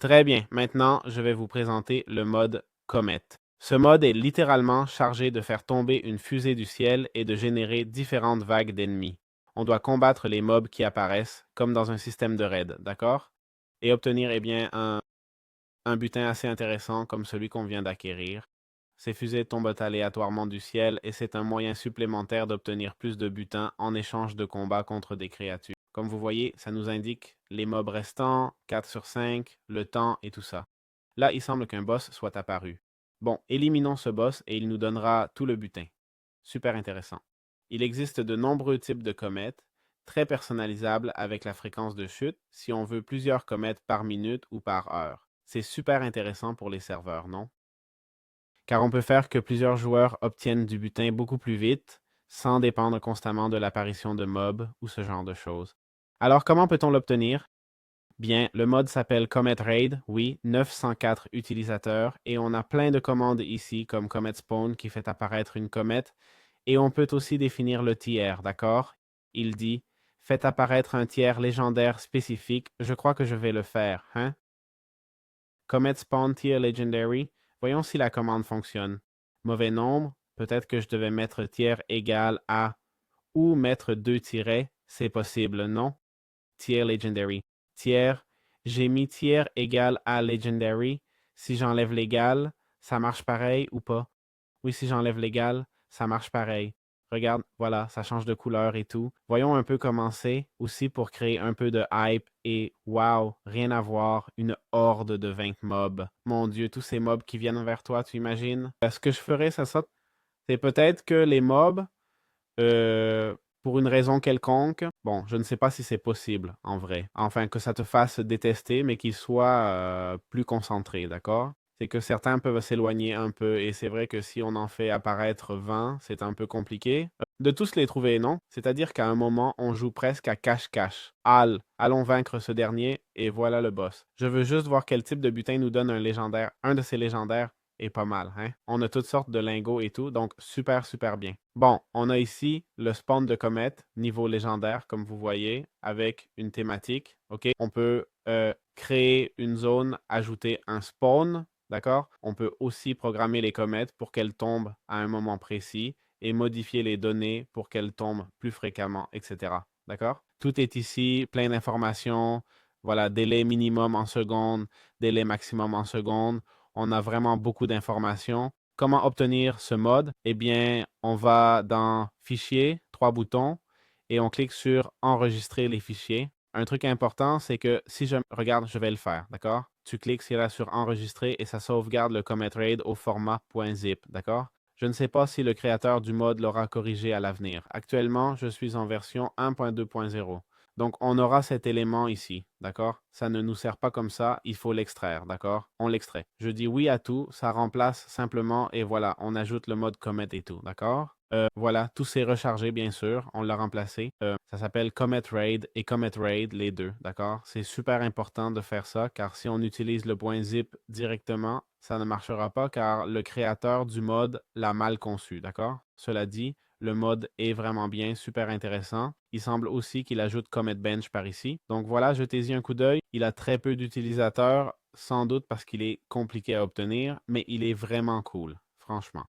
Très bien, maintenant je vais vous présenter le mode Comet. Ce mode est littéralement chargé de faire tomber une fusée du ciel et de générer différentes vagues d'ennemis. On doit combattre les mobs qui apparaissent, comme dans un système de raid, d'accord? Et obtenir, un butin assez intéressant comme celui qu'on vient d'acquérir. Ces fusées tombent aléatoirement du ciel et c'est un moyen supplémentaire d'obtenir plus de butin en échange de combats contre des créatures. Comme vous voyez, ça nous indique les mobs restants, 4 sur 5, le temps et tout ça. Là, il semble qu'un boss soit apparu. Bon, éliminons ce boss et il nous donnera tout le butin. Super intéressant. Il existe de nombreux types de comètes, très personnalisables avec la fréquence de chute si on veut plusieurs comètes par minute ou par heure. C'est super intéressant pour les serveurs, non? Car on peut faire que plusieurs joueurs obtiennent du butin beaucoup plus vite, sans dépendre constamment de l'apparition de mobs ou ce genre de choses. Alors comment peut-on l'obtenir? Bien, le mode s'appelle Comet Raid, oui, 904 utilisateurs, et on a plein de commandes ici, comme Comet Spawn qui fait apparaître une comète, et on peut aussi définir le tiers, d'accord? Il dit, faites apparaître un tiers légendaire spécifique, je crois que je vais le faire, hein? Comet Spawn Tier Legendary, voyons si la commande fonctionne. Mauvais nombre, peut-être que je devais mettre tiers égal à, ou mettre deux tirets, c'est possible, non? Tier Legendary. Tiers, j'ai mis tiers égal à Legendary. Si j'enlève l'égal, ça marche pareil ou pas? Oui, si j'enlève l'égal, ça marche pareil. Regarde, voilà, ça change de couleur et tout. Voyons un peu comment c'est, aussi pour créer un peu de hype et wow, rien à voir, une horde de 20 mobs. Mon Dieu, tous ces mobs qui viennent vers toi, tu imagines? Ce que je ferais, c'est peut-être que les mobs, pour une raison quelconque, bon, je ne sais pas si c'est possible en vrai. Enfin, que ça te fasse détester, mais qu'il soit plus concentré, d'accord? C'est que certains peuvent s'éloigner un peu, et c'est vrai que si on en fait apparaître 20, c'est un peu compliqué. De tous les trouver, non? C'est-à-dire qu'à un moment, on joue presque à cache-cache. Allons vaincre ce dernier, et voilà le boss. Je veux juste voir quel type de butin nous donne un légendaire, un de ces légendaires, et pas mal, hein? On a toutes sortes de lingots et tout, donc super, super bien. Bon, on a ici le spawn de comète, niveau légendaire, comme vous voyez, avec une thématique, OK? On peut créer une zone, ajouter un spawn, d'accord? On peut aussi programmer les comètes pour qu'elles tombent à un moment précis et modifier les données pour qu'elles tombent plus fréquemment, etc. D'accord? Tout est ici, plein d'informations. Voilà, délai minimum en secondes, délai maximum en secondes. On a vraiment beaucoup d'informations. Comment obtenir ce mode? Eh bien, on va dans Fichier, trois boutons, et on clique sur Enregistrer les fichiers. Un truc important, c'est que si je regarde, je vais le faire, d'accord? Tu cliques là sur Enregistrer et ça sauvegarde le Comet Raid au format .zip, d'accord? Je ne sais pas si le créateur du mode l'aura corrigé à l'avenir. Actuellement, je suis en version 1.2.0. Donc, on aura cet élément ici, d'accord? Ça ne nous sert pas comme ça, il faut l'extraire, d'accord? On l'extrait. Je dis oui à tout, ça remplace simplement et voilà, on ajoute le mode comet et tout, d'accord? Voilà, tout s'est rechargé, bien sûr, on l'a remplacé. Ça s'appelle Comet Raid et Comet Raid, les deux, d'accord? C'est super important de faire ça, car si on utilise le .zip directement, ça ne marchera pas, car le créateur du mode l'a mal conçu, d'accord? Cela dit, le mode est vraiment bien, super intéressant. Il semble aussi qu'il ajoute Comet Bench par ici. Donc voilà, jetez-y un coup d'œil. Il a très peu d'utilisateurs, sans doute parce qu'il est compliqué à obtenir, mais il est vraiment cool, franchement.